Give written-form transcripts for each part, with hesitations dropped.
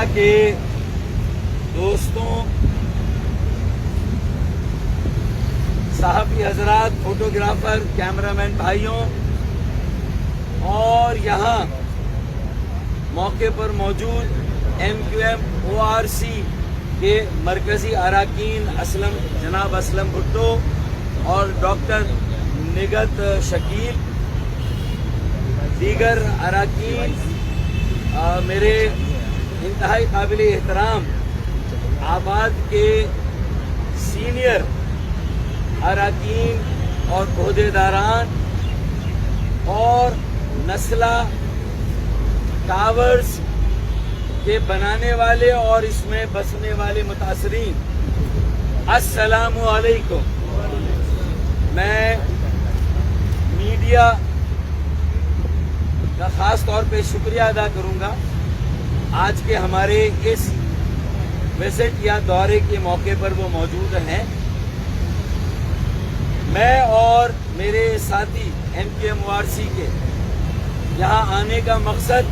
Media کے دوستوں، صحافی حضرات، فوٹوگرافر، کیمرامین بھائیوں اور یہاں موقع پر موجود MQM-ORC کے مرکزی اراکین جناب اسلم بھٹو اور ڈاکٹر نگہت شکیل، دیگر اراکین، میرے انتہائی قابل احترام آباد کے سینئر اراکین اور عہدیداران اور نسلہ ٹاورز کے بنانے والے اور اس میں بسنے والے متاثرین، السلام علیکم۔ میں میڈیا کا خاص طور پہ شکریہ ادا کروں گا آج کے ہمارے اس وزٹ یا دورے کے موقع پر وہ موجود ہیں۔ میں اور میرے ساتھی MQM-ORC کے یہاں آنے کا مقصد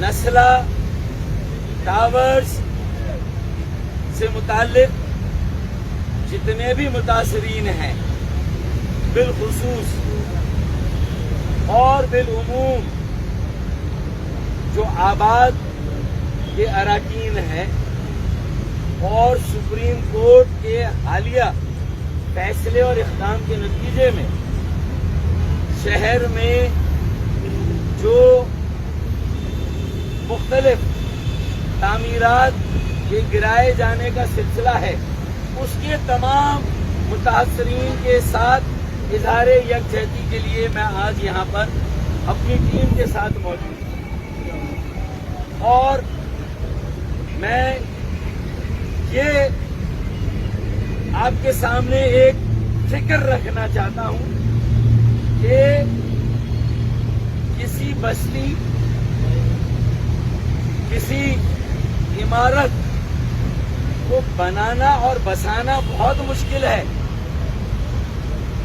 نسلہ ٹاورز سے متعلق جتنے بھی متاثرین ہیں بالخصوص اور بالعموم جو آباد کے اراکین ہیں اور سپریم کورٹ کے حالیہ فیصلے اور اقدام کے نتیجے میں شہر میں جو مختلف تعمیرات کے گرائے جانے کا سلسلہ ہے، اس کے تمام متاثرین کے ساتھ اظہار یکجہتی کے لیے میں آج یہاں پر اپنی ٹیم کے ساتھ موجود ہوں، اور میں یہ آپ کے سامنے ایک فکر رکھنا چاہتا ہوں کہ کسی بستی، کسی عمارت کو بنانا اور بسانا بہت مشکل ہے،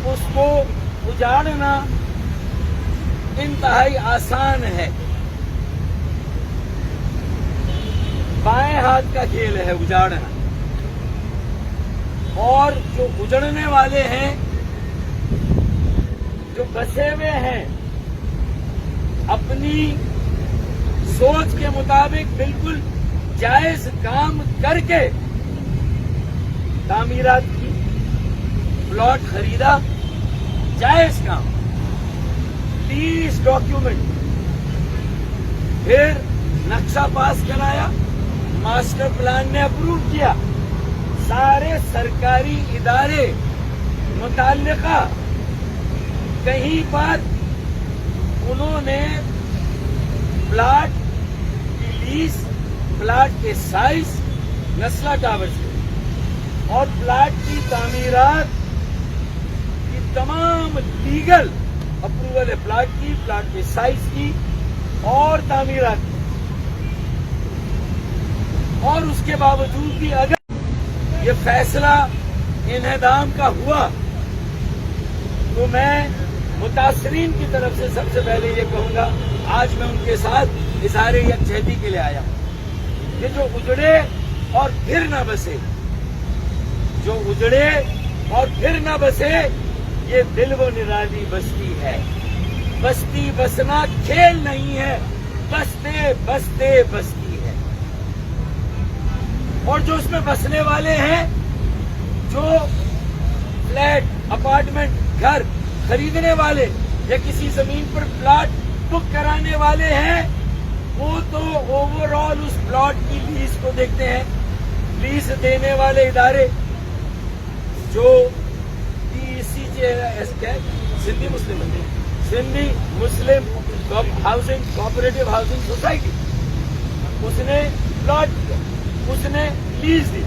اس کو اجاڑنا انتہائی آسان ہے۔ بائیں ہاتھ کا کھیل ہے اجاڑنا، اور جو اجڑنے والے ہیں، جو بسے ہوئے ہیں، اپنی سوچ کے مطابق بالکل جائز کام کر کے تعمیرات کی، پلاٹ خریدا، جائز کام، لیز ڈاکیومنٹ، پھر نقشہ پاس کرایا، ماسٹر پلان نے اپروو کیا، سارے سرکاری ادارے متعلقہ کہیں پر انہوں نے پلاٹ کی لیز، پلاٹ کے سائز، نسلہ ٹاورز کے اور پلاٹ کی تعمیرات کی تمام لیگل اپروول ہے، پلاٹ کی، پلاٹ کے سائز کی اور تعمیرات کی، اور اس کے باوجود بھی اگر یہ فیصلہ انہدام کا ہوا تو میں متاثرین کی طرف سے سب سے پہلے یہ کہوں گا، آج میں ان کے ساتھ اظہار یکجہتی کے لیے آیا ہوں کہ جو اجڑے اور پھر نہ بسے، جو اجڑے اور پھر نہ بسے، یہ دل و نرالی بستی ہے۔ بستی بسنا کھیل نہیں ہے، بستے بستے بستی ہے۔ اور جو اس میں بسنے والے ہیں، جو فلیٹ، اپارٹمنٹ، گھر خریدنے والے یا کسی زمین پر پلاٹ بک کرانے والے ہیں، وہ تو اوور آل اس پلاٹ کی لیز کو دیکھتے ہیں۔ لیز دینے والے ادارے جو سندھی مسلم ہاؤسنگ کوآپریٹو ہاؤسنگ سوسائٹی، اس نے پلاٹ دیا، اس نے لیز دی،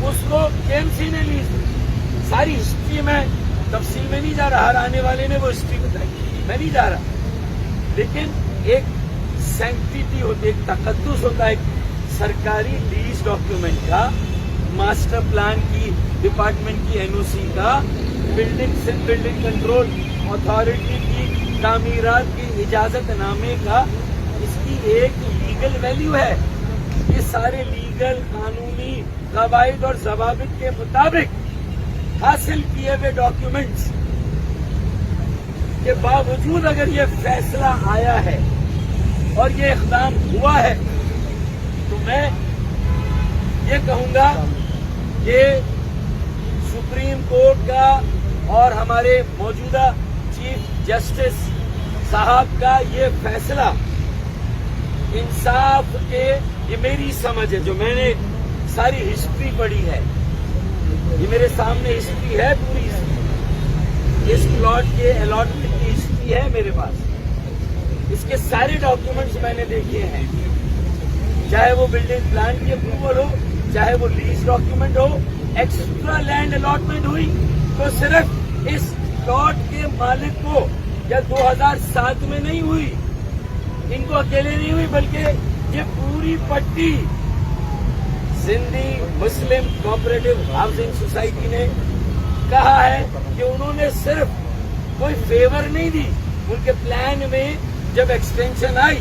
اس کو KMC نے لیز دی۔ ساری ہسٹری میں تفصیل میں نہیں جا رہا، ہر آنے والے نے وہ ہسٹری بتائی، میں نہیں جا رہا، لیکن ایک سینکٹیٹی ہوتی ہے، ایک تقدس ہوتا ہے سرکاری لیز ڈاکیومنٹ کا، ماسٹر پلان کی، ڈپارٹمنٹ کی NOC کا، بلڈنگ کنٹرول اتھارٹی کی تعمیرات کی اجازت نامے کا، اس کی ایک لیگل ویلیو ہے، یہ سارے لیگل قانونی قواعد اور ضوابط کے مطابق حاصل کیے ہوئے ڈاکیومنٹس کے باوجود اگر یہ فیصلہ آیا ہے اور یہ اقدام ہوا ہے تو میں یہ کہوں گا کہ سپریم کورٹ کا اور ہمارے موجودہ چیف جسٹس صاحب کا یہ فیصلہ انصاف کے، یہ میری سمجھ ہے، جو میں نے ساری ہسٹری پڑھی ہے، یہ میرے سامنے ہسٹری ہے پوری، اس پلاٹ کے الاٹمنٹ کی ہسٹری ہے میرے پاس، اس کے سارے ڈاکیومنٹس میں نے دیکھے ہیں، چاہے وہ بلڈنگ پلان کی اپروول ہو، چاہے وہ لیز ڈاکیومنٹ ہو، ایکسٹرا لینڈ الاٹمنٹ ہوئی تو صرف اس پلاٹ کے مالک کو یا 2007 میں نہیں ہوئی، ان کو اکیلے نہیں ہوئی، بلکہ یہ پوری پٹی سندھی مسلم کوآپریٹو ہاؤسنگ سوسائٹی نے کہا ہے کہ انہوں نے صرف کوئی فیور نہیں دی، ان کے پلان میں جب ایکسٹینشن آئی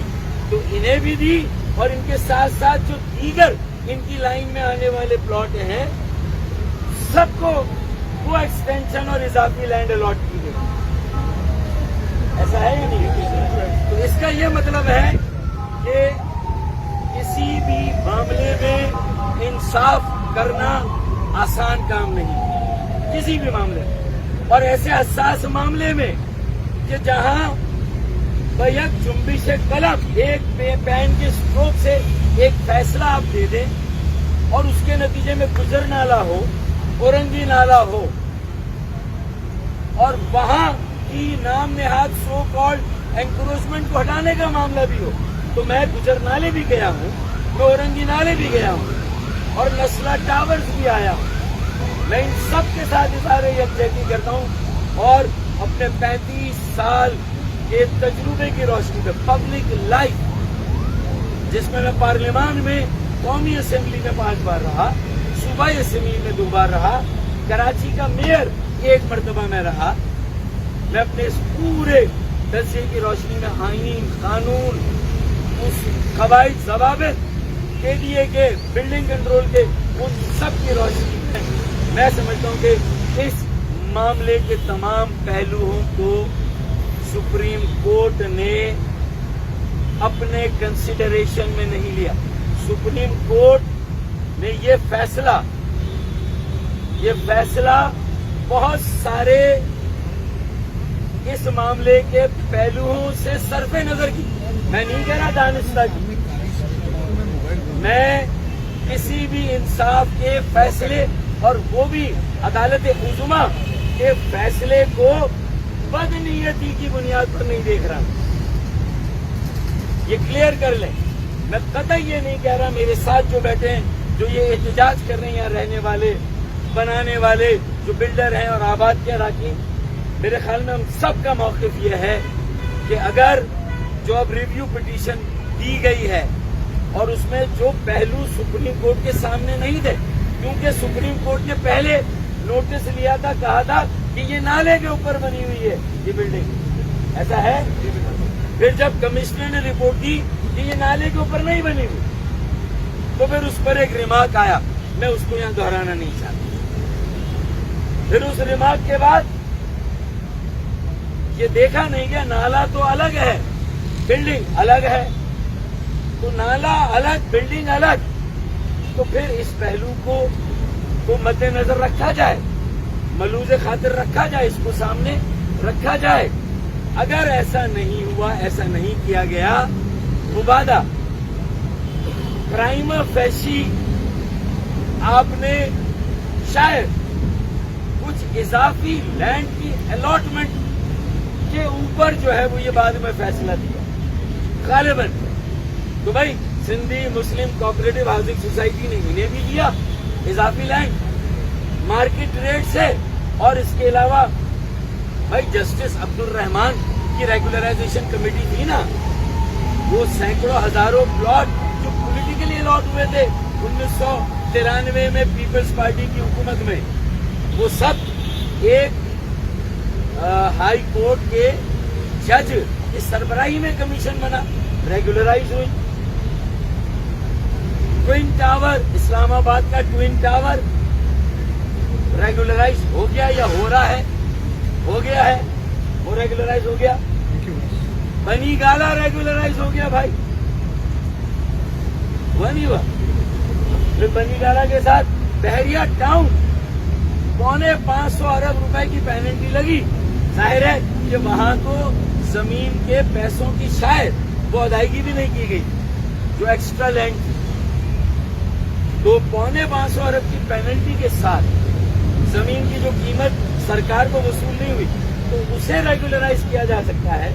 تو انہیں بھی دی، اور ان کے ساتھ ساتھ جو دیگر ان کی لائن میں آنے والے پلاٹ ہیں سب کو وہ ایکسٹینشن اور اضافی لینڈ الاٹ کی گئی۔ ایسا ہے یا نہیں؟ تو اس کا یہ مطلب ہے کہ کسی بھی معاملے میں انصاف کرنا آسان کام نہیں، کسی بھی معاملے میں، اور ایسے حساس معاملے میں کہ جہاں بیک جنبش قلم، ایک پین کے اسٹروک سے ایک فیصلہ آپ دے دیں اور اس کے نتیجے میں گجر نالہ ہو، اورنگی نالہ ہو، اور وہاں کی نام نہاد سو کالڈ انکروچمنٹ کو ہٹانے کا معاملہ بھی ہو، تو میں گجر نالے بھی گیا ہوں، میں اورنگی نالے بھی گیا ہوں، اور نسلہ ٹاورز بھی آیا ہوں، میں ان سب کے ساتھ اظہار یکجہتی کرتا ہوں، اور اپنے 35 سال کے تجربے کی روشنی میں پبلک لائف، جس میں پارلیمان میں قومی اسمبلی میں 5 بار رہا، صوبائی اسمبلی میں 2 بار رہا، کراچی کا میئر 1 مرتبہ میں رہا، میں اپنے اس پورے تجزیے کی روشنی میں آئین، قانون، اس قواعد ضوابط کے لیے کہ بلڈنگ کنٹرول کے، ان سب کی روشنی میں میں سمجھتا ہوں کہ اس معاملے کے تمام پہلوؤں کو سپریم کورٹ نے اپنے کنسیڈریشن میں نہیں لیا۔ سپریم کورٹ نے یہ فیصلہ بہت سارے اس معاملے کے پہلوؤں سے صرف نظر کی، میں نہیں کہہ رہا دانستہ کی، میں کسی بھی انصاف کے فیصلے اور وہ بھی عدالت عظمیٰ کے فیصلے کو بدنیتی کی بنیاد پر نہیں دیکھ رہا، یہ کلیئر کر لیں۔ میں قطعی یہ نہیں کہہ رہا، میرے ساتھ جو بیٹھے ہیں، جو یہ احتجاج کر رہے ہیں، یہاں رہنے والے، بنانے والے، جو بلڈر ہیں اور آباد کے اراکین، میرے خیال میں ہم سب کا موقف یہ ہے کہ اگر جو اب ریویو پٹیشن دی گئی ہے اور اس میں جو پہلو سپریم کورٹ کے سامنے نہیں تھے، کیونکہ سپریم کورٹ نے پہلے نوٹس لیا تھا، کہا تھا کہ یہ نالے کے اوپر بنی ہوئی ہے یہ بلڈنگ، ایسا ہے؟ پھر جب کمشنر نے رپورٹ دی کہ یہ نالے کے اوپر نہیں بنی ہوئی، تو پھر اس پر ایک ریمارک آیا، میں اس کو یہاں دہرانا نہیں چاہتا۔ پھر اس ریمارک کے بعد یہ دیکھا نہیں گیا، نالا تو الگ ہے، بلڈنگ الگ ہے، تو نالا الگ، بلڈنگ الگ، تو پھر اس پہلو کو مد نظر رکھا جائے، ملوز خاطر رکھا جائے، اس کو سامنے رکھا جائے۔ اگر ایسا نہیں ہوا، ایسا نہیں کیا گیا، مبادہ پرائما فیشی آپ نے شاید کچھ اضافی لینڈ کی الاٹمنٹ کے اوپر جو ہے وہ یہ بعد میں فیصلہ دیا غالباً، تو بھائی سندھی مسلم کوآپریٹو ہاؤسنگ سوسائٹی نے انہیں بھی دیا اضافی لینڈ مارکیٹ ریٹ سے، اور اس کے علاوہ بھائی جسٹس عبد الرحمان کی ریگولرائزیشن کمیٹی تھی نا، وہ سینکڑوں ہزاروں پلاٹ جو پولیٹیکلی الاٹ ہوئے تھے 1993 میں پیپلز پارٹی کی حکومت میں، وہ سب ایک ہائی کورٹ کے جج کی سربراہی میں کمیشن بنا، ریگولرائز ہوئی۔ ट्विन टावर, इस्लामाबाद का ट्विन टावर रेगुलराइज हो गया या हो रहा है? हो गया है, वो रेगुलराइज हो गया। बनी गाला रेगुलराइज हो गया भाई, हुआ नहीं हुआ? फिर बनी गाला के साथ बहरिया टाउन 450 अरब रुपए की पेनल्टी लगी। जाहिर है कि वहां तो जमीन के पैसों की शायद वो अदायगी भी नहीं की गई जो एक्स्ट्रा लैंड थी। तो 450 अरब की पेनल्टी के साथ जमीन की जो कीमत सरकार को वसूल नहीं हुई, तो उसे रेगुलराइज किया जा सकता है।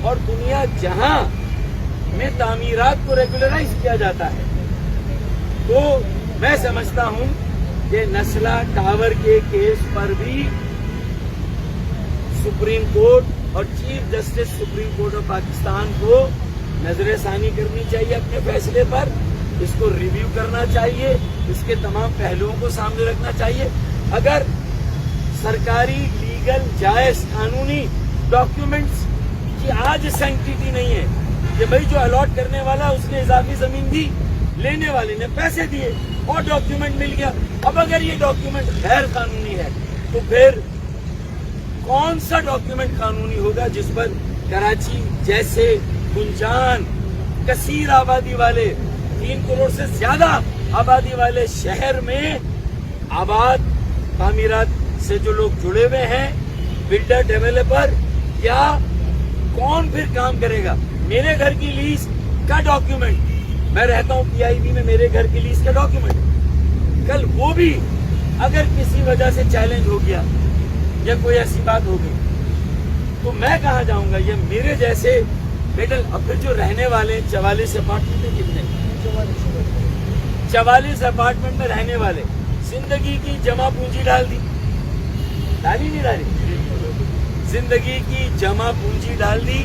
और दुनिया जहां में तामीरात को रेगुलराइज किया जाता है, तो मैं समझता हूं कि नस्ला टावर के केस पर भी सुप्रीम कोर्ट और chief justice supreme court of Pakistan को नजरसानी करनी चाहिए अपने फैसले पर, इसको रिव्यू करना चाहिए, इसके तमाम पहलुओं को सामने रखना चाहिए। अगर सरकारी लीगल जायज कानूनी डॉक्यूमेंट्स की आज सैंक्टिटी नहीं है कि भाई जो अलॉट करने वाला उसने इजाफी जमीन दी, लेने वाले ने पैसे दिए और डॉक्यूमेंट मिल गया। अब अगर ये डॉक्यूमेंट गैर कानूनी है तो फिर कौन सा डॉक्यूमेंट कानूनी होगा जिस पर कराची जैसे गुंजान कसीर आबादी वाले 3 करोड़ से ज्यादा आबादी वाले शहर में आबाद तामीरात से जो लोग जुड़े हुए हैं, बिल्डर डेवलपर, या कौन फिर काम करेगा? मेरे घर की लीज का डॉक्यूमेंट, मैं रहता हूं पीआईबी में, मेरे घर की लीज का डॉक्यूमेंट कल वो भी अगर किसी वजह से चैलेंज हो गया या कोई ऐसी बात हो गई तो मैं कहाँ जाऊंगा? ये मेरे जैसे बेटल, अब फिर जो रहने वाले 44 अपार्टमेंट में, कितने 44 अपार्टमेंट में रहने वाले जिंदगी की जमा पूंजी डाली नहीं डाली? जिंदगी की जमा पूंजी डाल दी,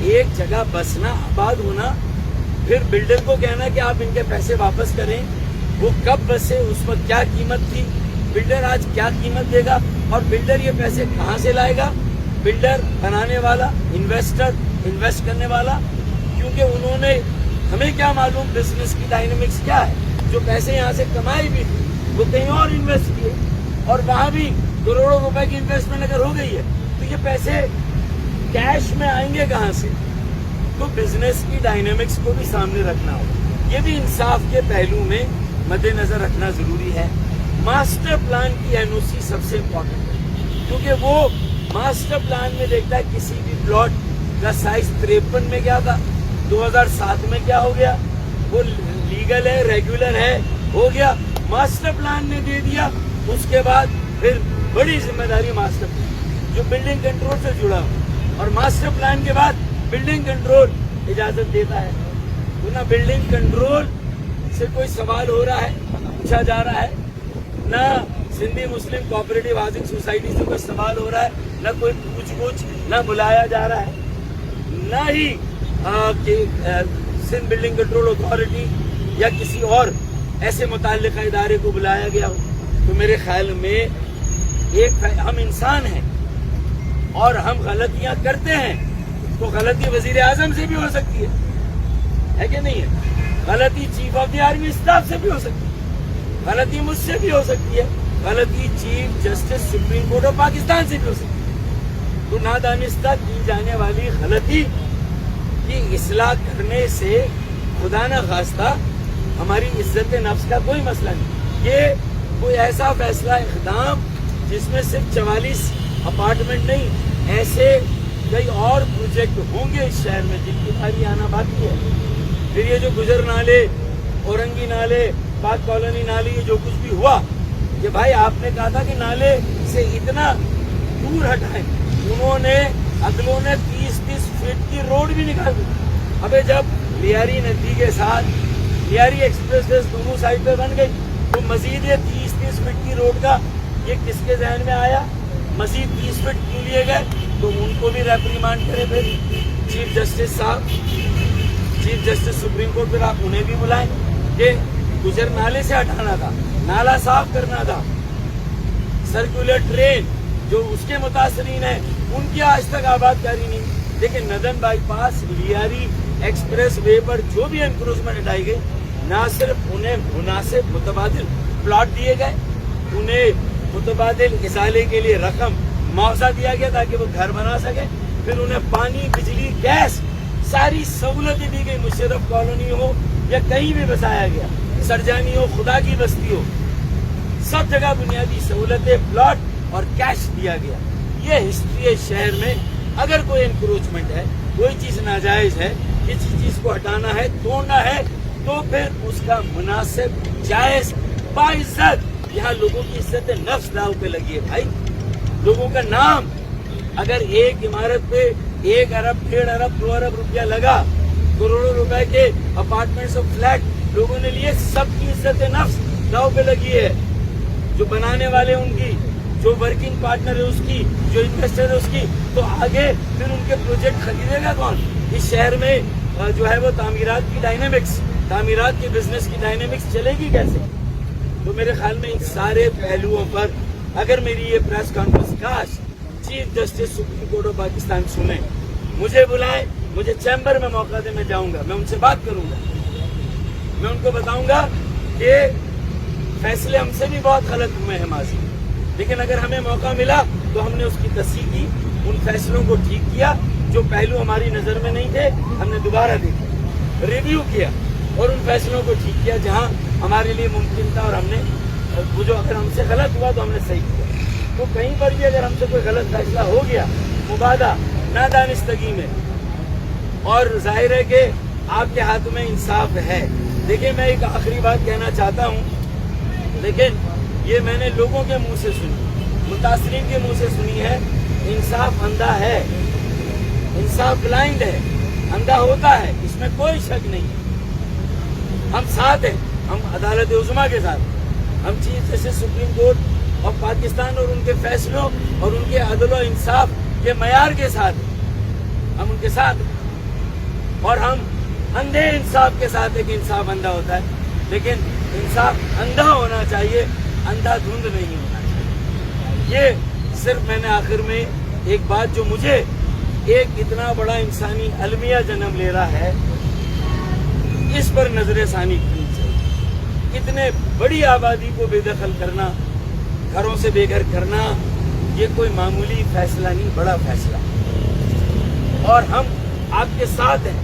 एक जगह बसना, आबाद होना, फिर बिल्डर को कहना कि आप इनके पैसे वापस करें। वो कब बसे, उस वक्त क्या कीमत थी, बिल्डर आज क्या कीमत देगा, और बिल्डर ये पैसे कहाँ से लाएगा? बिल्डर बनाने वाला, इन्वेस्टर इन्वेस्ट करने वाला, क्योंकि उन्होंने, हमें क्या मालूम बिजनेस की डायनेमिक्स क्या है। जो पैसे यहाँ से कमाए भी थे वो कहीं और इन्वेस्ट किए, और वहां भी करोड़ों रुपए की इन्वेस्टमेंट अगर हो गई है तो ये पैसे कैश में आएंगे कहाँ से? तो बिजनेस की डायनेमिक्स को भी सामने रखना होगा। ये भी इंसाफ के पहलू में मद्देनजर रखना जरूरी है। मास्टर प्लान की एनओसी सबसे इम्पोर्टेंट है, क्योंकि वो मास्टर प्लान में देखता है किसी भी प्लॉट का साइज 53 में क्या था, 2007 में क्या हो गया, वो लीगल है, रेगुलर है, हो गया, मास्टर प्लान ने दे दिया। उसके बाद फिर बड़ी जिम्मेदारी मास्टर प्लान जो बिल्डिंग कंट्रोल से जुड़ा हो, और मास्टर प्लान के बाद बिल्डिंग कंट्रोल इजाजत देता है। तो ना बिल्डिंग कंट्रोल से कोई सवाल हो रहा है, पूछा जा रहा है, ना सिंधी मुस्लिम कोऑपरेटिव हाउसिंग सोसाइटी से कोई सवाल हो रहा है, ना कोई पूछ ना बुलाया जा रहा है, ना ही सिंध बिल्डिंग कंट्रोल अथॉरिटी या किसी और ऐसे मुताल्लिका इदारे को बुलाया गया हो। तो मेरे ख्याल में हम इंसान हैं और हम गलतियां करते हैं, तो गलती वजीर आजम से भी हो सकती है कि नहीं है? गलती chief of the army staff से भी हो सकती है, गलती मुझसे भी हो सकती है, गलती chief justice supreme court of Pakistan से भी हो सकती है। तो नादानिस्ता की जाने वाली गलती की इस्लाह करने से खुदा न खास्ता हमारी इज्जत नफ्स का कोई मसला नहीं। ये कोई ऐसा फैसला इक़दाम जिसमें सिर्फ 44 अपार्टमेंट नहीं, ऐसे कई और प्रोजेक्ट होंगे इस शहर में जिनकी बारी आना बाकी है। फिर ये जो गुजर नाले, औरंगी नाले, पाक कॉलोनी नाले, ये जो कुछ भी हुआ, ये भाई आपने कहा था कि नाले से इतना दूर हटाएं, उन्होंने अगलों ने 30-30 फीट की रोड भी निकाल दी। अबे जब लियारी नदी के साथ लियारी एक्सप्रेस वे दोनों साइड पे बन गई, तो मजीद ये 30-30 फीट की रोड का ये किसके जहन में आया? मजीद 30 फीट क्यों लिए गए? तो उनको भी रेप्रीमांड करें फिर चीफ जस्टिस साहब, चीफ जस्टिस सुप्रीम कोर्ट, फिर आप उन्हें भी बुलाएं कि गुजर नाले से हटाना था, नाला साफ करना था, सर्कुलर ट्रेन जो उसके मुतासरीन है उनकी आज तक आबादकारी नहीं। लेकिन northern bypass Lyari express way पर जो भी एनक्रोचमेंट हटाई गई نہ صرف انہیں مناسب متبادل پلاٹ دیے گئے, انہیں متبادل ازالے کے لیے رقم معاوضہ دیا گیا تاکہ وہ گھر بنا سکے, پھر انہیں پانی, بجلی, گیس ساری سہولتیں دی گئی. مشرف کالونی ہو یا کہیں بھی بسایا گیا, سرجانی ہو, خدا کی بستی ہو, سب جگہ بنیادی سہولتیں, پلاٹ اور کیش دیا گیا. یہ ہسٹری ہے شہر میں. اگر کوئی انکروچمنٹ ہے, کوئی چیز ناجائز ہے, کسی چیز کو ہٹانا ہے, توڑنا ہے, تو پھر اس کا مناسب, جائز, باعزت, یہاں لوگوں کی عزت نفس داؤ پہ لگی ہے بھائی. لوگوں کا نام, اگر ایک عمارت پہ 1 ارب, 1.5 ارب, 2 ارب روپیہ لگا, کروڑوں روپے کے اپارٹمنٹس اور فلیٹ لوگوں نے لیے, سب کی عزت نفس داؤ پہ لگی ہے. جو بنانے والے ان کی, جو ورکنگ پارٹنر ہے اس کی, جو انویسٹر ہے اس کی, تو آگے پھر ان کے پروجیکٹ خریدے گا کون؟ اس شہر میں جو ہے وہ تعمیرات کی ڈائنامکس, تعمیرات کے بزنس کی ڈائنامکس چلے گی کیسے؟ تو میرے خیال میں ان سارے پہلوؤں پر اگر میری یہ پریس کانفرنس کاش chief justice supreme court of Pakistan سنیں, مجھے بلائیں, مجھے چیمبر میں موقع دے, میں جاؤں گا, میں ان سے بات کروں گا, میں ان کو بتاؤں گا کہ فیصلے ہم سے بھی بہت غلط ہوئے ہیں ماضی, لیکن اگر ہمیں موقع ملا تو ہم نے اس کی تصحیح کی, ان فیصلوں کو ٹھیک کیا, جو پہلو ہماری نظر میں نہیں تھے ہم نے دوبارہ دیکھا, ریویو کیا اور ان فیصلوں کو ٹھیک کیا جہاں ہمارے لیے ممکن تھا, اور ہم نے وہ جو اگر ہم سے غلط ہوا تو ہم نے صحیح کیا. تو کہیں پر بھی اگر ہم سے کوئی غلط فیصلہ ہو گیا مبادہ نادانستگی میں, اور ظاہر ہے کہ آپ کے ہاتھ میں انصاف ہے. دیکھیں میں ایک آخری بات کہنا چاہتا ہوں, لیکن یہ میں نے لوگوں کے منہ سے سنی, متاثرین کے منہ سے سنی ہے. انصاف اندھا ہے, انصاف بلائنڈ ہے, اندھا ہوتا ہے, اس میں کوئی شک نہیں. ہم ساتھ ہیں, ہم عدالت عظمیٰ کے ساتھ, ہم چیف جسٹس سپریم کورٹ اور پاکستان اور ان کے فیصلوں اور ان کے عدل و انصاف کے معیار کے ساتھ, ہم ان کے ساتھ, اور ہم اندھے انصاف کے ساتھ ہے کہ انصاف اندھا ہوتا ہے, لیکن انصاف اندھا ہونا چاہیے, اندھا دھند نہیں ہونا چاہیے. یہ صرف میں نے آخر میں ایک بات, جو مجھے ایک اتنا بڑا انسانی المیہ جنم لے رہا ہے, اس پر نظر ثانی کرنی چاہیے. اتنے بڑی آبادی کو بے دخل کرنا, گھروں سے بے گھر کرنا, یہ کوئی معمولی فیصلہ نہیں, بڑا فیصلہ. اور ہم آپ کے ساتھ ہیں.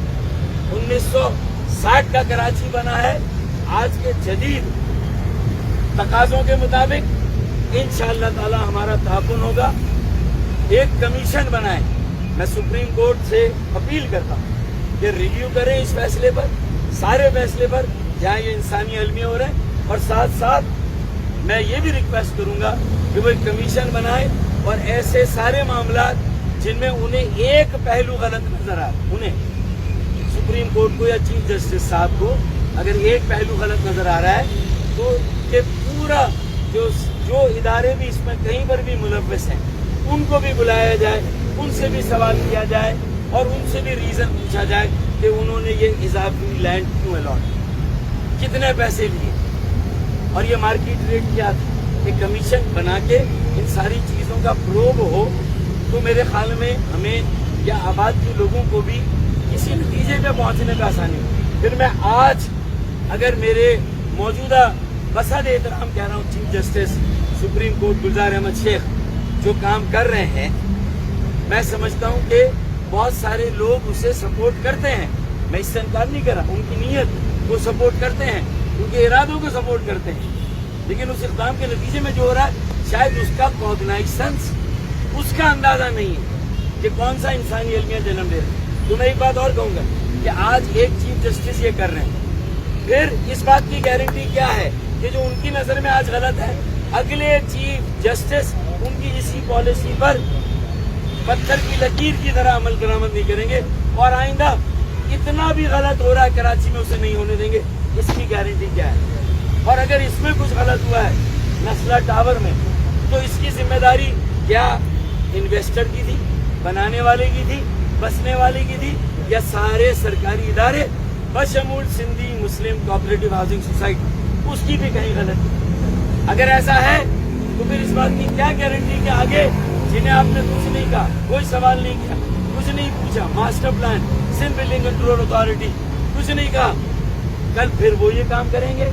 1960 کا کراچی بنا ہے, آج کے جدید تقاضوں کے مطابق انشاءاللہ تعالی ہمارا تعاون ہوگا. ایک کمیشن بنائیں, میں سپریم کورٹ سے اپیل کرتا ہوں کہ ریویو کریں اس فیصلے پر, سارے فیصلے پر جہاں یہ انسانی المیہ ہو رہے ہیں, اور ساتھ ساتھ میں یہ بھی ریکویسٹ کروں گا کہ وہ ایک کمیشن بنائے, اور ایسے سارے معاملات جن میں انہیں ایک پہلو غلط نظر آ, انہیں سپریم کورٹ کو یا چیف جسٹس صاحب کو اگر ایک پہلو غلط نظر آ رہا ہے, تو یہ پورا جو ادارے بھی اس میں کہیں پر بھی ملوث ہیں ان کو بھی بلایا جائے, ان سے بھی سوال کیا جائے, اور ان سے بھی ریزن پوچھا جائے کہ انہوں نے یہ اضافی لینڈ کیوں الاٹ, کتنے پیسے لیے, اور یہ مارکیٹ ریٹ کیا تھا. ایک کمیشن بنا کے ان ساری چیزوں کا پروب ہو تو میرے خیال میں ہمیں یا آباد کے لوگوں کو بھی کسی نتیجے پہ پہنچنے کا آسانی ہو. پھر میں آج اگر میرے موجودہ بسد احترام کہہ رہا ہوں chief justice supreme court Gulzar Ahmed شیخ جو کام کر رہے ہیں, میں سمجھتا ہوں کہ بہت سارے لوگ اسے سپورٹ کرتے ہیں, میں اس سے انکار نہیں کر رہا, ان کی نیت کو سپورٹ کرتے ہیں, ان کے ارادوں کو سپورٹ کرتے ہیں, لیکن اس اقدام کے نتیجے میں جو ہو رہا ہے شاید اس کا کوگنائزنس, اس کا اندازہ نہیں ہے کہ کون سا انسانی المیہ جنم لے رہا ہے. تو میں ایک بات اور کہوں گا کہ آج ایک چیف جسٹس یہ کر رہے ہیں, پھر اس بات کی گارنٹی کیا ہے کہ جو ان کی نظر میں آج غلط ہے, اگلے چیف جسٹس ان کی اسی پالیسی پر پتھر کی لکیر کی طرح عمل درآمد نہیں کریں گے, اور آئندہ اتنا بھی غلط ہو رہا ہے کراچی میں اسے نہیں ہونے دیں گے. اس کی گارنٹی کیا ہے؟ اور اگر اس میں کچھ غلط ہوا ہے نسلہ ٹاور میں, تو اس کی ذمہ داری کیا انویسٹر کی تھی, بنانے والے کی تھی, بسنے والے کی تھی, یا سارے سرکاری ادارے بشمول سندھی مسلم کوآپریٹو ہاؤسنگ سوسائٹی اس کی بھی کہیں غلط ہے؟ اگر ایسا ہے تو پھر اس بات کی کیا گارنٹی کہ آگے جنہیں آپ نے کچھ نہیں کہا, کوئی سوال نہیں کیا, کچھ نہیں پوچھا, master plan, Sindh building control authority کچھ نہیں کہا, कल फिर वो ये काम करेंगे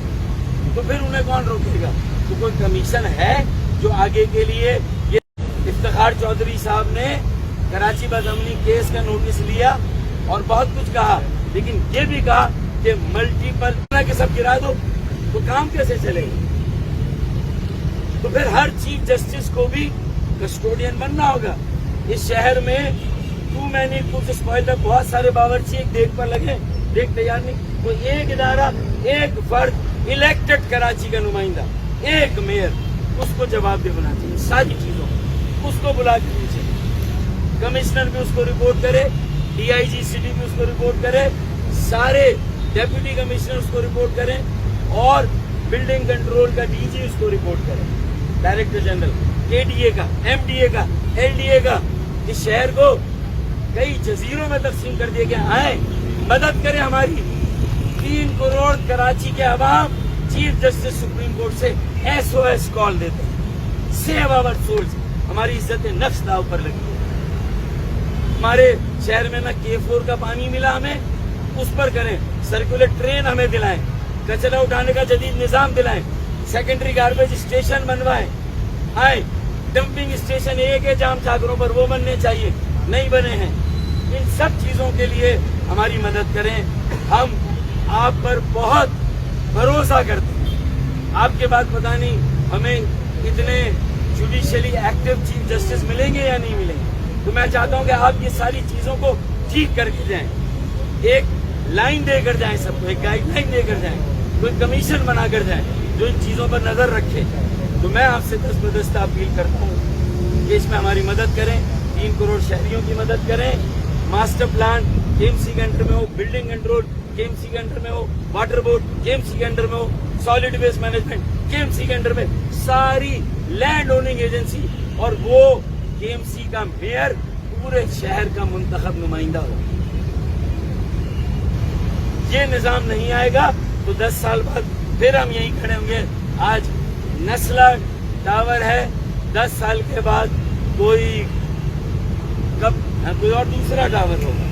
तो फिर उन्हें कौन रोकेगा? तो कोई कमीशन है जो आगे के लिए? ये इफ्तिखार चौधरी साहब ने कराची बदअमनी केस का नोटिस लिया और बहुत कुछ कहा, लेकिन ये भी कहा कि मल्टीपल के सब गिरा दो तो काम कैसे चलेगा? तो फिर हर चीफ जस्टिस को भी कस्टोडियन बनना होगा। इस शहर में टू मैनी कुछ स्पॉइलर, बहुत सारे बावर्ची एक देख पर लगे, देख तैयार नहीं। तो एक इदारा, एक फर्द इलेक्टेड कराची का नुमाइंदा, एक मेयर, उसको जवाबदेह होना चाहिए सारी चीजों, उसको बुला के पूछे, कमिश्नर भी उसको रिपोर्ट करे, डीआईजी सिटी भी उसको रिपोर्ट करे, सारे डेप्यूटी कमिश्नर उसको रिपोर्ट करें और बिल्डिंग कंट्रोल का डीजी उसको रिपोर्ट करे, डायरेक्टर जनरल, केडीए का, एमडीए का, एलडीए का। इस शहर को कई जजीरों में तकसीम कर दिया गया। आए मदद करें हमारी। 3 करोड़ कराची के अवाम चीफ जस्टिस सुप्रीम कोर्ट से SOS कॉल देते हैं, सेव आवर सोल्स। हमारी इज्जत नफ्स दाव पर लगी है। हमारे शहर में ना K4 का पानी मिला, हमें उस पर करें, सर्कुलर ट्रेन हमें दिलाएं, कचरा उठाने का जदीद निजाम दिलाएं, सेकेंडरी गार्बेज स्टेशन बनवाएं। आए डंपिंग स्टेशन एक है जाम छागरों पर, वो बनने चाहिए, नहीं बने हैं। इन सब चीजों के लिए हमारी मदद करें। हम आप पर बहुत भरोसा करते हैं। आपके बाद पता नहीं हमें इतने जुडिशियली एक्टिव चीफ जस्टिस मिलेंगे या नहीं मिलेंगे। तो मैं चाहता हूं कि आप ये सारी चीजों को ठीक करके जाएं, एक लाइन देकर जाएं, सबको एक गाइडलाइन देकर जाएं, कोई कमीशन बनाकर जाएं जो इन चीजों पर नजर रखे। तो मैं आपसे दस्तबदस्ता अपील करता हूँ कि इसमें हमारी मदद करें, 3 करोड़ शहरियों की मदद करें। मास्टर प्लान KMC के अंडर में हो, बिल्डिंग कंट्रोल KMC के अंडर में हो, वाटर बोर्ड KMC के अंडर में हो, सॉलिड वेस्ट मैनेजमेंट KMC के अंडर में, सारी लैंड ओनिंग एजेंसी और वो KMC का मेयर पूरे शहर का मुंतखब नुमाइंदा हो। ये निजाम नहीं आएगा तो 10 साल बाद फिर हम यहीं खड़े होंगे। आज नस्ला टावर है, 10 साल के बाद कोई और दूसरा टावर होगा,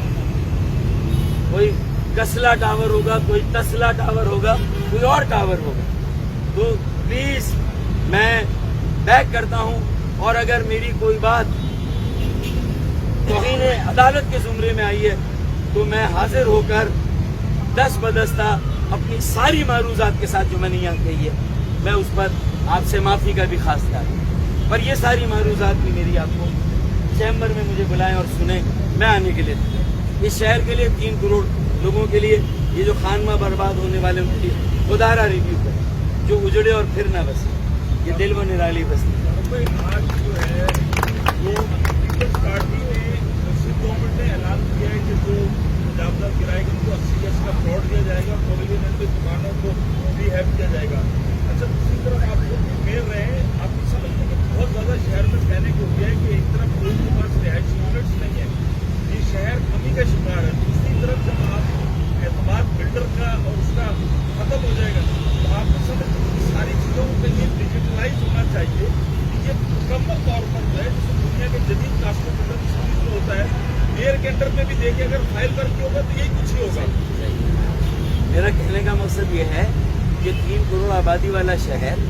कोई कसला टावर होगा, कोई तसला टावर होगा, कोई और टावर होगा। तो प्लीज मैं बैक करता हूं, और अगर मेरी कोई बात तौहीन अदालत के जुमरे में आई है तो मैं हाजिर होकर दस्तबदस्ता अपनी सारी मारूजात के साथ जो मैंने यहाँ कही है, मैं उस पर आपसे माफी का भी खास था। पर ये सारी मारूजात भी मेरी आपको चैम्बर में मुझे बुलाएं और सुने, मैं आने के लिए इस शहर के लिए 3 करोड़ लोगों के लिए, ये जो खानमा बर्बाद होने वाले उनके लिए खुदारा रिव्यू करें, जो उजड़े और फिर ना बसे, ये दिल व निराली बस्ती। आज जो है वो पीपल्स पार्टी ने, गवर्नमेंट ने ऐलान किया है कि जो मुआवजा किराए को 80 का फ्रॉड किया जाएगा, प्रोविजन की दुकानों को रिहैब किया जाएगा। अच्छा, दूसरी तरफ आप लोग मेल रहे हैं, आप समझते हैं कि बहुत ज्यादा शहर में पैनिक हो गया है कि एक तरफ लोगों के पास रिहायशी यूनिट्स नहीं है, ये शहर कमी का शिकार है। दूसरी तरफ जब आप एतमाद बिल्डर का और उसका खत्म हो जाएगा तो आप समझते हैं सारी चीज़ों को कहीं डिजिटलाइज होना चाहिए। ये मुकम्मल तौर पर जो है जिसमें दुनिया के जदीद कास्टों के जो होता है, मेयर के अंडर में भी देखिए अगर फाइल करके होगा तो यही कुछ ही होगा। मेरा कहने का मकसद ये है कि 3 करोड़ आबादी वाला शहर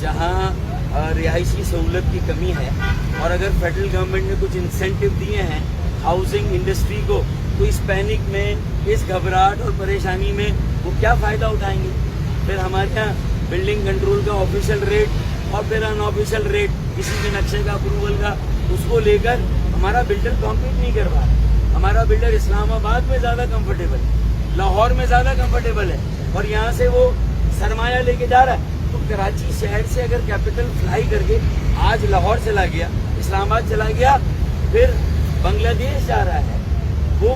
जहाँ रिहायशी सहूलत की कमी है, और अगर फेडरल गवर्नमेंट ने कुछ इंसेंटिव दिए हैं हाउसिंग इंडस्ट्री को, तो इस पैनिक में, इस घबराहट और परेशानी में वो क्या फ़ायदा उठाएंगे। फिर हमारे यहाँ बिल्डिंग कंट्रोल का ऑफिशियल रेट और फिर अनऑफिशियल रेट, किसी के नक्शे का अप्रूवल का, उसको लेकर हमारा बिल्डर कॉम्पीट नहीं कर पा रहा। हमारा बिल्डर इस्लामाबाद में ज़्यादा कंफर्टेबल है, लाहौर में ज़्यादा कंफर्टेबल है, और यहाँ से वो सरमाया लेके जा रहा है। तो कराची शहर से अगर कैपिटल फ्लाई करके आज लाहौर चला गया, इस्लामाबाद चला गया, फिर बांग्लादेश जा रहा है, वो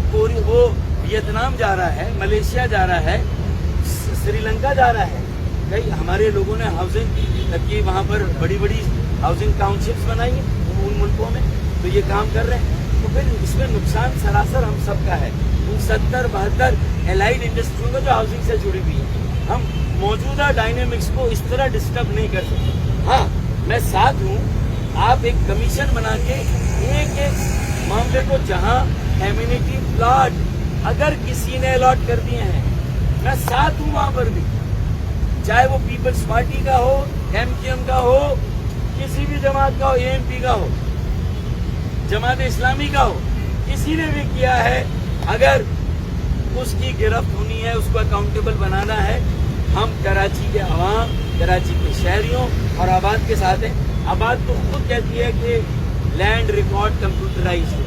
वियतनाम जा रहा है, मलेशिया जा रहा है, श्रीलंका जा रहा है। कई हमारे लोगों ने हाउसिंग की वहाँ पर बड़ी बड़ी हाउसिंग टाउनशिप्स बनाई हैं उन मुल्कों में, तो ये काम कर रहे हैं। तो फिर इसमें नुकसान सरासर हम सबका है, उन 70-72 एलाइड इंडस्ट्रियों का जो हाउसिंग से जुड़ी हुई है। हम मौजूदा डायनेमिक्स को इस तरह डिस्टर्ब नहीं कर सकते। हाँ, मैं साथ हूँ, आप एक कमीशन बना के एक एक मामले को, जहाँ एम्यूनिटी प्लॉट अगर किसी ने अलॉट कर दिए हैं मैं साथ हूं वहां पर भी, चाहे वो पीपल्स पार्टी का हो, एमकेएम का हो, किसी भी जमात का हो, एएनपी का हो, जमात इस्लामी का हो, किसी ने भी किया है, अगर उसकी गिरफ्त होनी है, उसको अकाउंटेबल बनाना है, हम कराची के अवाम, कराची के शहरियों और आबाद के साथ हैं। आबाद तो खुद कहती है कि लैंड रिकॉर्ड कंप्यूटराइज हो,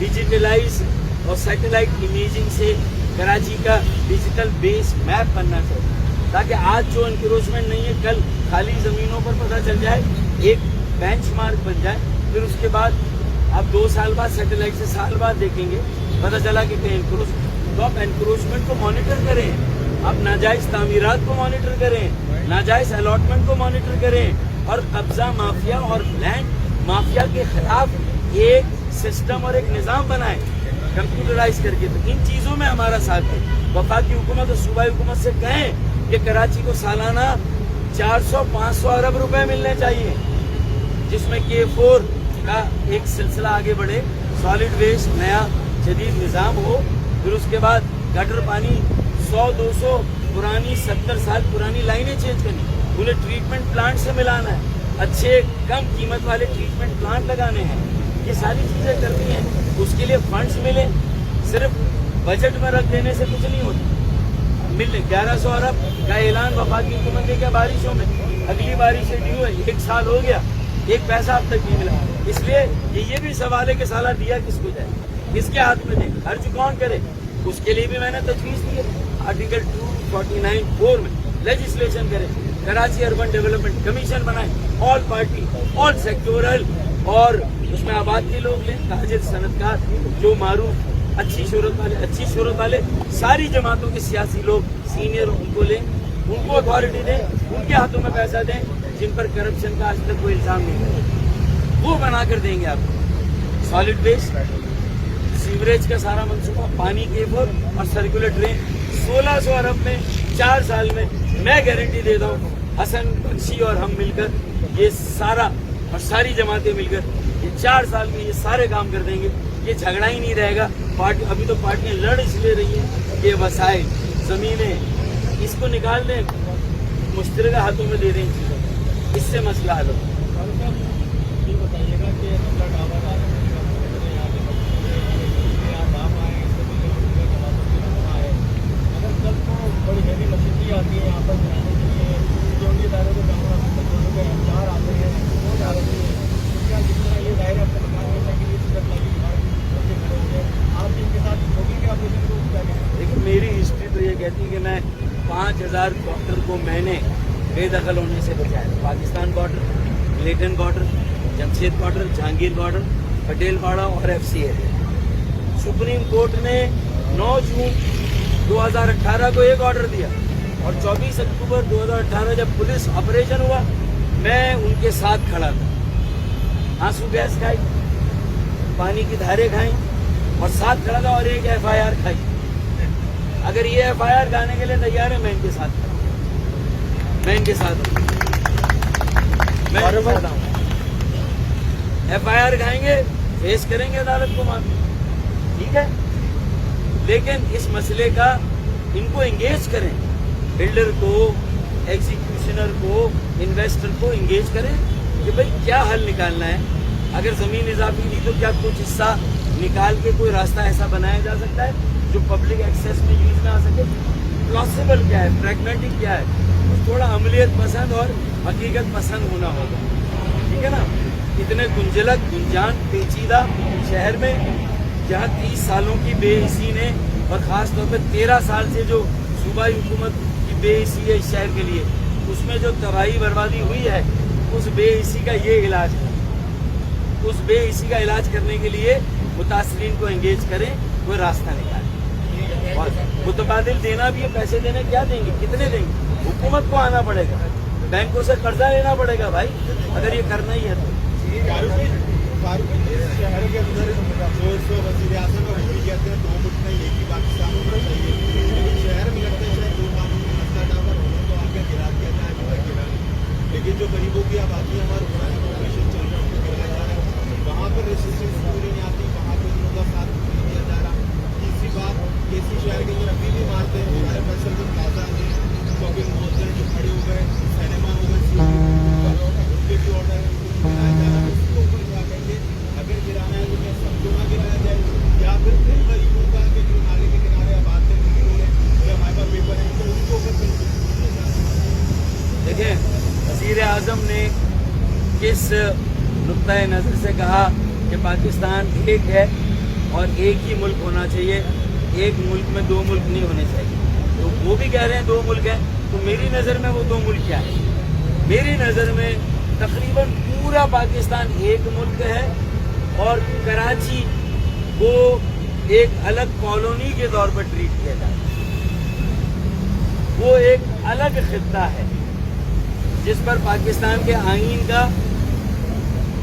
डिजिटलाइज और सैटेलाइट इमेजिंग से कराची का डिजिटल बेस मैप बनना चाहिए, ताकि आज जो इंक्रोचमेंट नहीं है, कल खाली जमीनों पर पता चल जाए, एक बेंचमार्क बन जाए। फिर उसके बाद आप 2 साल बाद सैटेलाइट से साल बाद देखेंगे, पता चला कि कहीं इंक्रोच, तो आप एनक्रोचमेंट को मॉनिटर करें, आप नाजायज तामीरात को मॉनिटर करें, नाजायज अलॉटमेंट को मॉनिटर करें, और कब्जा माफिया और लैंड माफिया के खिलाफ एक सिस्टम और एक निज़ाम बनाएं कंप्यूटराइज करके। तो इन चीज़ों में हमारा साथ है। वफाकी हुकूमत और सूबाई हुकूमत से कहें कि कराची को सालाना 400-500 अरब रुपए मिलने चाहिए, जिसमें K4 का एक सिलसिला आगे बढ़े, सॉलिड वेस्ट नया जदीद निज़ाम हो, फिर उसके बाद गटर पानी 100-200 पुरानी 70 साल पुरानी लाइनें चेंज करनी, उन्हें ट्रीटमेंट प्लांट से मिलाना है, अच्छे कम कीमत वाले ट्रीटमेंट प्लांट लगाने हैं, ये सारी चीज़ें करनी हैं। उसके लिए फंड्स मिले, सिर्फ बजट में रख देने से कुछ नहीं होता। मिले 1100 अरब का ऐलान वफाकी हुकूमत ने किया बारिशों में, अगली बारिश ड्यू है, 1 साल हो गया, एक पैसा अब तक नहीं मिला। इसलिए ये भी सवाल है कि साला दिया किसको जाए, किसके हाथ में दे, खर्च कौन करे। उसके लिए भी मैंने तजवीज़ दी है, आर्टिकल 249(4) में लेजिस्लेशन करें, कराची अर्बन डेवलपमेंट कमीशन बनाए, ऑल पार्टी, ऑल सेक्टोरल, और उसमें आबाद के लोग लें, ताजिर, सनतकार, जो मारूफ अच्छी शोहरत वाले सारी जमातों के सियासी लोग सीनियर, उनको लें, उनको अथॉरिटी दें, उनके हाथों में पैसा दें, जिन पर करप्शन का आज तक कोई इल्जाम नहीं है, वो बना कर देंगे आपको। सॉलिड वेस्ट, सीवरेज का सारा मंसूबा, पानी के बोर और सर्कुलर ड्रेन 1600 अरब में 4 साल में, मैं गारंटी देता हूँ हसन बख्शी और हम मिलकर ये सारा और सारी जमातें मिलकर ये 4 साल में ये सारे काम कर देंगे। ये झगड़ा ही नहीं रहेगा। पार्टी अभी तो पार्टियां लड़ इसलिए रही हैं कि वसाइल, जमीनें, इसको निकाल दें, मुश्तरका हाथों में दे दें, इससे मसला हल हो। ये बताइएगा कि बड़ी हैवी मशीनरी आती है यहाँ पर बनाने के लिए, जो दायरे को के हथियार आते हैं, वो जा रही है, क्या जितना ये दायरे अपने मकान में कि ये खड़े हो गए, आप इनके साथ होगी कि आप को क्या कहें? देखिए, मेरी हिस्ट्री तो ये कहती है कि मैं 5000 डॉक्टर को मैंने बेदखल होने से बचाया। Pakistan border, militant border, Jamshed border, Jahangir border, Patel पाड़ा और FCA। सुप्रीम कोर्ट ने 9 जून 2018 को एक ऑर्डर दिया, और 24 अक्टूबर 2018 जब पुलिस ऑपरेशन हुआ, मैं उनके साथ खड़ा था। आंसू गैस खाई, पानी की धारें खाई, और साथ खड़ा था, और एक FIR खाई। अगर ये FIR खाने के लिए तैयार है, मैं इनके साथ खड़ा हूं, मैं इनके साथ हूं, मैं इनके साथ हूं। FIR खाएंगे, फेस करेंगे अदालत को मांग, ठीक है, लेकिन इस मसले का इनको एंगेज करें, बिल्डर को, एग्जीक्यूशनर को, इन्वेस्टर को एंगेज करें कि भाई क्या हल निकालना है। अगर ज़मीन इजाफी दी तो क्या कुछ हिस्सा निकाल के कोई रास्ता ऐसा बनाया जा सकता है जो पब्लिक एक्सेस में यूज में आ सके। प्लॉसिबल क्या है, प्रैग्मेटिक क्या है, तो थोड़ा अमलियत पसंद और हकीकत पसंद होना होगा, ठीक है ना। इतने गुंजलक, गुंजान, पेचीदा शहर में, जहाँ 30 सालों की बेहिसी ने, और ख़ास तौर पर 13 साल से जो सूबाई हुकूमत की बेहिसी है इस शहर के लिए, उसमें जो तबाही बर्बादी हुई है, उस बेहिसी का ये इलाज है। उस बेहिसी का इलाज करने के लिए मुतासरीन को एंगेज करें, कोई रास्ता निकालें। और मुतबादिल देना भी है, पैसे देने क्या देंगे, कितने देंगे, हुकूमत को आना पड़ेगा, बैंकों से कर्जा लेना पड़ेगा भाई, अगर ये करना ही है तो। शहर के अंदर जो वज़ीर आज़म का भी कहते हैं 2 मुल्क नहीं, एक ही पाकिस्तान होना चाहिए, लेकिन शहर में लगता है शायद 2 कानूनी मसला डावर होने को आगे गिरा दिया जाए, पूरा गिरा, लेकिन जो गरीबों की आबादी हमारे पुरानी ऑपरेशन चल रहा है उनको गिराया जा रहा है, वहाँ पर रेसिस्टेंस पूरी नहीं आती, वहाँ पर लोगों का साथ नहीं दिया जा रहा। तीसरी बात, KC शहर के अंदर अभी भी मारते हैं, फैसल जो प्लाजा है, शॉपिंग मॉल है जो खड़े हो गए, सिनेमा हो गए, उसके भी ऑर्डर है, उनको गिराया जा रहा है, उसके ऊपर क्या कहेंगे? अगर गिराना है तो क्या सब क्यों ना गिराया जाए, या फिर उन गरीबों का कि जो नाले के किनारे अब आते हैं जिन्होंने या हमारे पास पेपर है तो उनको ऊपर देखें, वज़ीर आज़म ने किस नुक्ता नज़र से कहा कि पाकिस्तान एक है और एक ही मुल्क होना चाहिए, एक मुल्क में दो मुल्क नहीं होने चाहिए। तो वो भी कह रहे हैं दो मुल्क है, तो मेरी नज़र में वो दो मुल्क क्या है? मेरी नज़र में तकरीबन पूरा पाकिस्तान एक मुल्क है और कराची को एक अलग कॉलोनी के तौर पर ट्रीट किया जाता है। वो एक अलग खित्ता है जिस पर पाकिस्तान के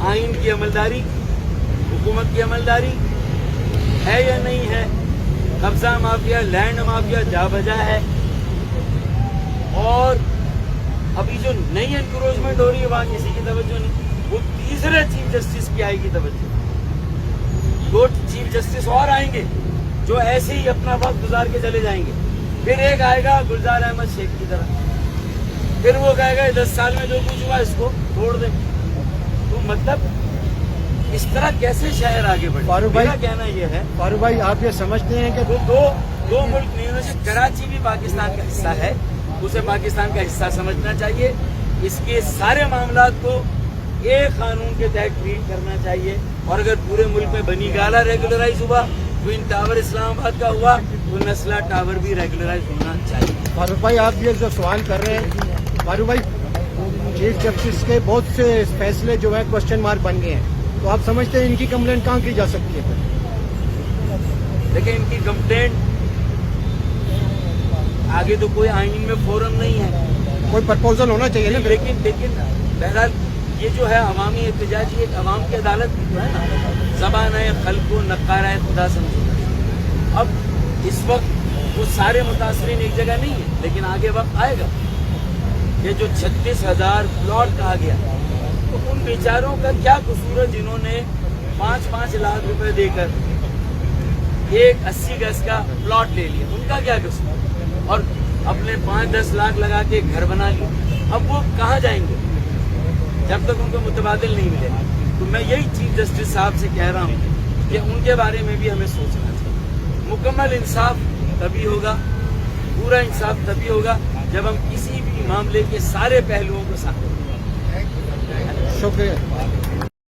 आईन की अमलदारी, हुकूमत की अमलदारी है या नहीं है, कब्जा माफिया, लैंड माफिया जा बजा है। और अभी जो नई एनक्रोचमेंट हो रही है वहां किसी की तवज्जो नहीं, वो तीसरे चीफ जस्टिस की आएगी तवज्जो। दो चीफ जस्टिस और आएंगे जो ऐसे ही अपना वक्त गुजार के चले जाएंगे, फिर एक आएगा गुलजार अहमद शेख की तरह, फिर वो कहेगा 10 साल में जो कुछ हुआ इसको छोड़ दें। तो मतलब इस तरह कैसे शहर आगे बढ़े? फारूक भाई, मेरा कहना ये है, फारूक भाई आप ये समझते हैं कि दो मुल्क नहीं होने से, कराची भी पाकिस्तान का हिस्सा है, उसे पाकिस्तान का हिस्सा समझना चाहिए। इसके सारे मामलात को एक कानून के तहत ट्रीट करना चाहिए। और अगर पूरे मुल्क में बनी गाला रेगुलराइज हुआ, ट्विन टावर इस्लामाबाद का हुआ, तो नस्ला टावर भी रेगुलराइज होना चाहिए। फारूक भाई आप ये जो सवाल कर रहे हैं, फारूक भाई चीफ जस्टिस के बहुत से फैसले जो है क्वेश्चन मार्क बन गए हैं, तो आप समझते हैं इनकी कंप्लेंट कहाँ की जा सकती है? देखिए, इनकी कंप्लेंट आगे तो कोई आईन में फोरम नहीं है, कोई प्रपोजल होना चाहिए ना। लेकिन बहरहाल ये जो है अवामी एहतजाजी एक अवाम की अदालत भी तो है ना, ज़बान-ए खल्क़ नक़ारा खुदा समझो। अब इस वक्त वो सारे मुतासरीन एक जगह नहीं है, लेकिन आगे वक्त आएगा। ये जो 36,000 प्लॉट कहा गया, तो उन बेचारों का क्या कसूर है जिन्होंने 5-5 लाख रुपए देकर एक 80 गज का प्लॉट ले लिया? उनका क्या कसूर? और अपने 5-10 लाख लगा के घर बना लिया। अब वो कहाँ जाएंगे जब तक उनको मुतबादिल नहीं मिलेगा? तो मैं यही चीफ जस्टिस साहब से कह रहा हूँ कि उनके बारे में भी हमें सोचना चाहिए। मुकम्मल इंसाफ तभी होगा, पूरा इंसाफ तभी होगा जब हम किसी भी मामले के सारे पहलुओं को सामने। शुक्रिया।